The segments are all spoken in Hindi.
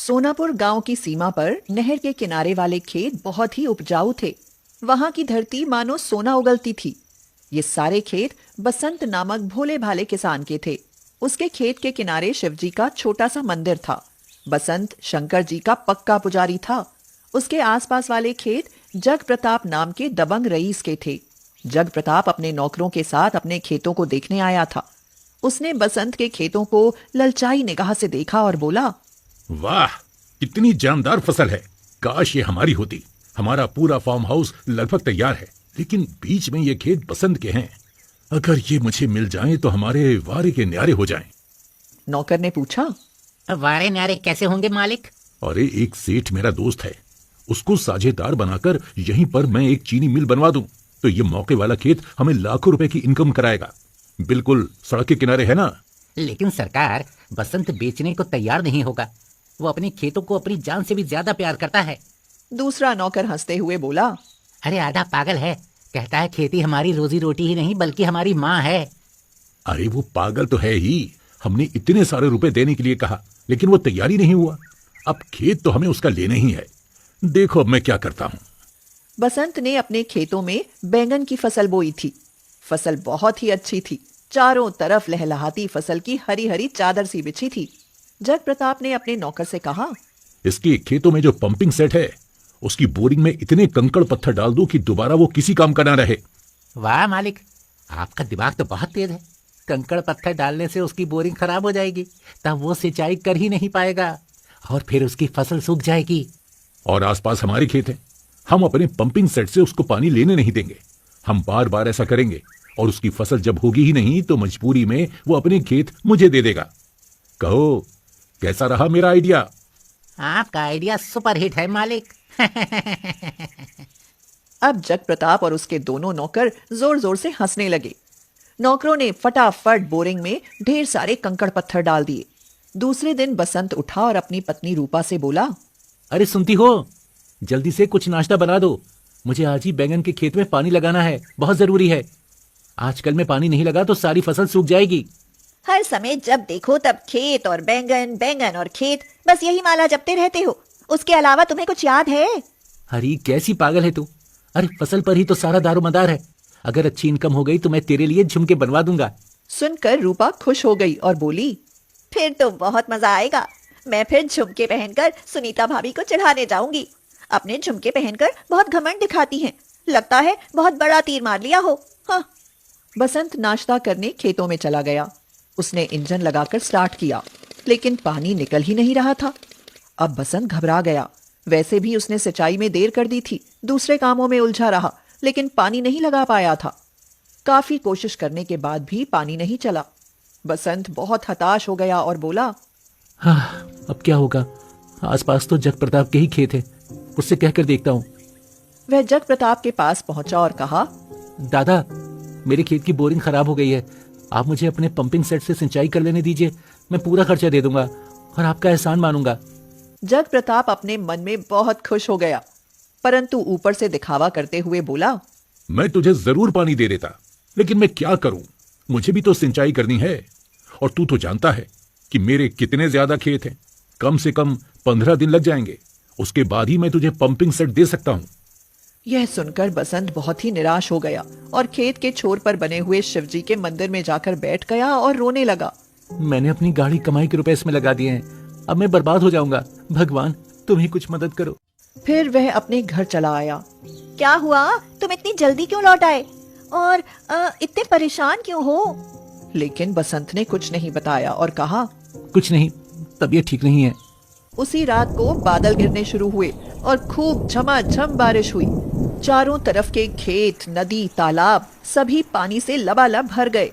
सोनापुर गांव की सीमा पर नहर के किनारे वाले खेत बहुत ही उपजाऊ थे। वहां की धरती मानो सोना उगलती थी। ये सारे खेत बसंत नामक भोले भाले किसान के थे। उसके खेत के किनारे शिवजी का छोटा सा मंदिर था। बसंत शंकर जी का पक्का पुजारी था। उसके आसपास वाले खेत जग प्रताप नाम के दबंग रईस के थे। जग प्रताप अपने नौकरों के साथ अपने खेतों को देखने आया था। उसने बसंत के खेतों को ललचाई निगाह से देखा और बोला, वाह, कितनी जानदार फसल है। काश ये हमारी होती। हमारा पूरा फार्म हाउस लगभग तैयार है, लेकिन बीच में ये खेत बसंत के हैं। अगर ये मुझे मिल जाएं तो हमारे वारे के न्यारे हो जाएं। नौकर ने पूछा, वारे न्यारे कैसे होंगे मालिक? अरे एक सेठ मेरा दोस्त है, उसको साझेदार बनाकर यहीं पर मैं एक चीनी मिल बनवा दूं तो ये मौके वाला खेत हमें लाखों रुपए की इनकम कराएगा। बिल्कुल सड़क के किनारे है ना। लेकिन सरकार, बसंत बेचने को तैयार नहीं होगा। वो अपने खेतों को अपनी जान से भी ज्यादा प्यार करता है। दूसरा नौकर हंसते हुए बोला, अरे आधा पागल है, कहता है खेती हमारी रोजी रोटी ही नहीं बल्कि हमारी माँ है। अरे वो पागल तो है ही। हमने इतने सारे रुपए देने के लिए कहा, लेकिन वो तैयार ही नहीं हुआ। अब खेत तो हमें उसका लेना ही है। देखो अब मैं क्या करता हूँ। बसंत ने अपने खेतों में बैंगन की फसल बोई थी। फसल बहुत ही अच्छी थी। चारों तरफ लहलहाती फसल की हरी हरी चादर सी बिछी थी। जग प्रताप ने अपने नौकर से कहा, इसके खेतों में जो पंपिंग सेट है उसकी बोरिंग में इतने कंकड़ पत्थर डाल दो कि दोबारा वो किसी काम का ना रहे। वाह मालिक, आपका दिमाग तो बहुत तेज है। कंकड़ पत्थर डालने से उसकी बोरिंग खराब हो जाएगी, तब वो सिंचाई कर ही नहीं पाएगा और फिर उसकी फसल सूख जाएगी। और आसपास हमारे खेत हैं। हम अपने पंपिंग सेट से उसको पानी लेने नहीं देंगे। हम बार बार ऐसा करेंगे और उसकी फसल जब होगी ही नहीं तो मजबूरी में वो अपने खेत मुझे दे देगा। कहो, कैसा रहा मेरा आइडिया? आपका आइडिया सुपर हिट है मालिक। अब जग प्रताप और उसके दोनों नौकर जोर जोर से हंसने लगे। नौकरों ने फटाफट बोरिंग में ढेर सारे कंकड़ पत्थर डाल दिए। दूसरे दिन बसंत उठा और अपनी पत्नी रूपा से बोला, अरे सुनती हो, जल्दी से कुछ नाश्ता बना दो। मुझे आज ही बैंगन के खेत में पानी लगाना है, बहुत जरूरी है। आजकल में पानी नहीं लगा तो सारी फसल सूख जाएगी। हर समय जब देखो तब खेत और बैंगन, बैंगन और खेत, बस यही माला जपते रहते हो। उसके अलावा तुम्हें कुछ याद है? अरे कैसी पागल है तू। अरे फसल पर ही तो सारा दारोमदार है। अगर अच्छी इनकम हो गई तो मैं तेरे लिए झुमके बनवा दूंगा। सुनकर रूपा खुश हो गई और बोली, फिर तो बहुत मजा आएगा। मैं फिर झुमके पहनकर सुनीता भाभी को चढ़ाने जाऊंगी। अपने झुमके पहनकर बहुत घमंड दिखाती हैं। लगता है बहुत बड़ा तीर मार लिया हो। हाँ। बसंत नाश्ता करने खेतों में चला गया। उसने इंजन लगाकर स्टार्ट किया, लेकिन पानी निकल ही नहीं रहा था। अब बसंत घबरा गया। वैसे भी उसने सिंचाई में देर कर दी थी। दूसरे कामों में उलझा रहा, लेकिन पानी नहीं लगा पाया था। काफी कोशिश करने के बाद भी पानी नहीं चला। बसंत बहुत हताश हो गया और बोला, हाँ, अब क्या होगा? आसपास तो जग प्रताप के ही खेत है, उससे कहकर देखता हूँ। वह जग प्रताप के पास पहुंचा और कहा, दादा, मेरे खेत की बोरिंग खराब हो गई है। आप मुझे अपने पंपिंग सेट से सिंचाई कर लेने दीजिए। मैं पूरा खर्चा दे दूंगा और आपका एहसान मानूंगा। जग प्रताप अपने मन में बहुत खुश हो गया, परंतु ऊपर से दिखावा करते हुए बोला, मैं तुझे जरूर पानी दे देता, लेकिन मैं क्या करूं? मुझे भी तो सिंचाई करनी है। और तू तो जानता है कि मेरे कितने ज्यादा खेत हैं। कम से कम 15 दिन लग जाएंगे। उसके बाद ही मैं तुझे पंपिंग सेट दे सकता हूं। यह सुनकर बसंत बहुत ही निराश हो गया और खेत के छोर पर बने हुए शिवजी के मंदिर में जाकर बैठ गया और रोने लगा। मैंने अपनी गाड़ी कमाई के रुपए इसमें लगा दिए हैं। अब मैं बर्बाद हो जाऊंगा। भगवान, तुम ही कुछ मदद करो। फिर वह अपने घर चला आया। क्या हुआ? तुम इतनी जल्दी क्यों लौट आए और इतने परेशान क्यों हो? लेकिन बसंत ने कुछ नहीं बताया और कहा, कुछ नहीं, तबीयत ठीक नहीं है। उसी रात को बादल घिरने शुरू हुए और खूब झमाझम बारिश हुई। चारों तरफ के खेत, नदी, तालाब सभी पानी से लबालब भर गए।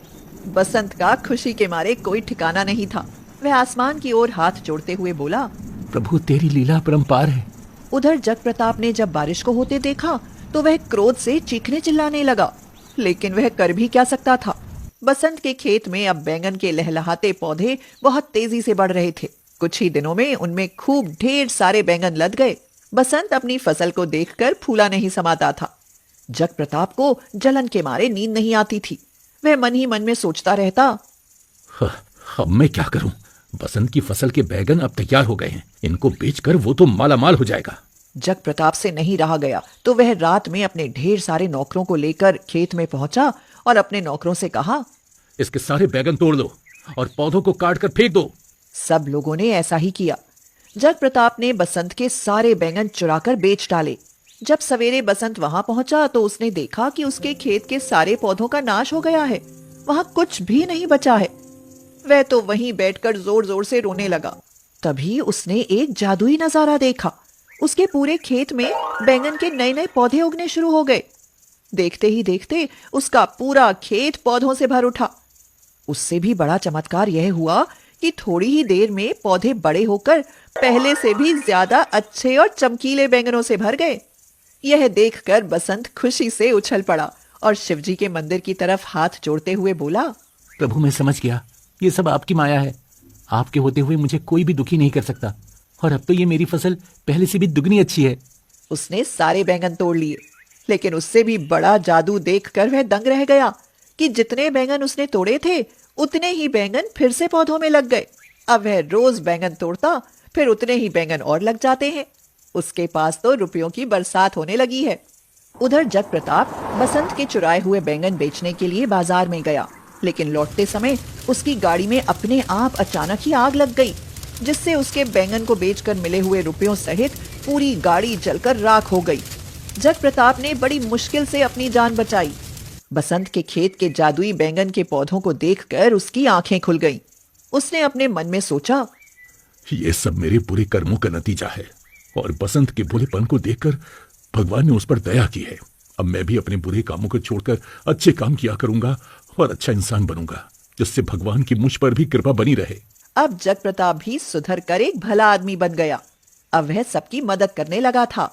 बसंत का खुशी के मारे कोई ठिकाना नहीं था। वह आसमान की ओर हाथ जोड़ते हुए बोला, प्रभु, तेरी लीला परंपार है। उधर जग प्रताप ने जब बारिश को होते देखा तो वह क्रोध से चीखने चिल्लाने लगा, लेकिन वह कर भी क्या सकता था। बसंत के खेत में अब बैंगन के लहलहाते पौधे बहुत तेजी से बढ़ रहे थे। कुछ ही दिनों में उनमें खूब ढेर सारे बैंगन लद गए। बसंत अपनी फसल को देखकर फूला नहीं समाता था। जग प्रताप को जलन के मारे नींद नहीं आती थी। वह मन ही मन में सोचता रहता, अब मैं क्या करूं? बसंत की फसल के बैगन अब तैयार हो गए हैं, इनको बेचकर वो तो मालामाल हो जाएगा। जग प्रताप से नहीं रहा गया तो वह रात में अपने ढेर सारे नौकरों को लेकर खेत में पहुंचा और अपने नौकरों से कहा, इसके सारे बैगन तोड़ दो और पौधों को काट कर फेंक दो। सब लोगों ने ऐसा ही किया। जग प्रताप ने बसंत के सारे बैंगन चुराकर बेच डाले। जब सवेरे बसंत वहां पहुंचा तो उसने देखा कि उसके खेत के सारे पौधों का नाश हो गया है, वहां कुछ भी नहीं बचा है। वह तो वहीं बैठकर जोर जोर से रोने लगा। तभी उसने एक जादुई नजारा देखा। उसके पूरे खेत में बैंगन के नए नए पौधे उगने शुरू हो गए। देखते ही देखते उसका पूरा खेत पौधों से भर उठा। उससे भी बड़ा चमत्कार यह हुआ कि थोड़ी ही देर में पौधे बड़े होकर पहले से भी ज्यादा अच्छे और चमकीले बैंगनों से भर गए। यह देखकर बसंत खुशी से उछल पड़ा और शिवजी के मंदिर की तरफ हाथ जोड़ते हुए बोला, प्रभु मैं समझ गया, ये सब आपकी माया है। आपके होते हुए मुझे कोई भी दुखी नहीं कर सकता, और अब तो ये मेरी फसल पहले से भी दुगनी अच्छी है। उसने सारे बैंगन तोड़ लिए, लेकिन उससे भी बड़ा जादू देखकर वह दंग रह गया कि जितने बैंगन उसने तोड़े थे उतने ही बैंगन फिर से पौधों में लग गए। अब वह रोज बैंगन तोड़ता, फिर उतने ही बैंगन और लग जाते हैं। उसके पास तो रुपयों की बरसात होने लगी है। उधर जग प्रताप बसंत के चुराए हुए बैंगन बेचने के लिए बाजार में गया, लेकिन लौटते समय उसकी गाड़ी में अपने आप अचानक ही आग लग गई, जिससे उसके बैंगन को बेचकर मिले हुए रुपयों सहित पूरी गाड़ी जलकर राख हो गई। जग प्रताप ने बड़ी मुश्किल से अपनी जान बचाई। बसंत के खेत के जादुई बैंगन के पौधों को देखकर उसकी आंखें खुल गईं। उसने अपने मन में सोचा, ये सब मेरे बुरे कर्मों का नतीजा है और बसंत के बुरेपन को देखकर भगवान ने उस पर दया की है। अब मैं भी अपने बुरे कामों को छोड़कर अच्छे काम किया करूंगा और अच्छा इंसान बनूंगा, जिससे भगवान की मुझ पर भी कृपा बनी रहे। अब जग प्रताप भी सुधर कर एक भला आदमी बन गया। अब वह सबकी मदद करने लगा था।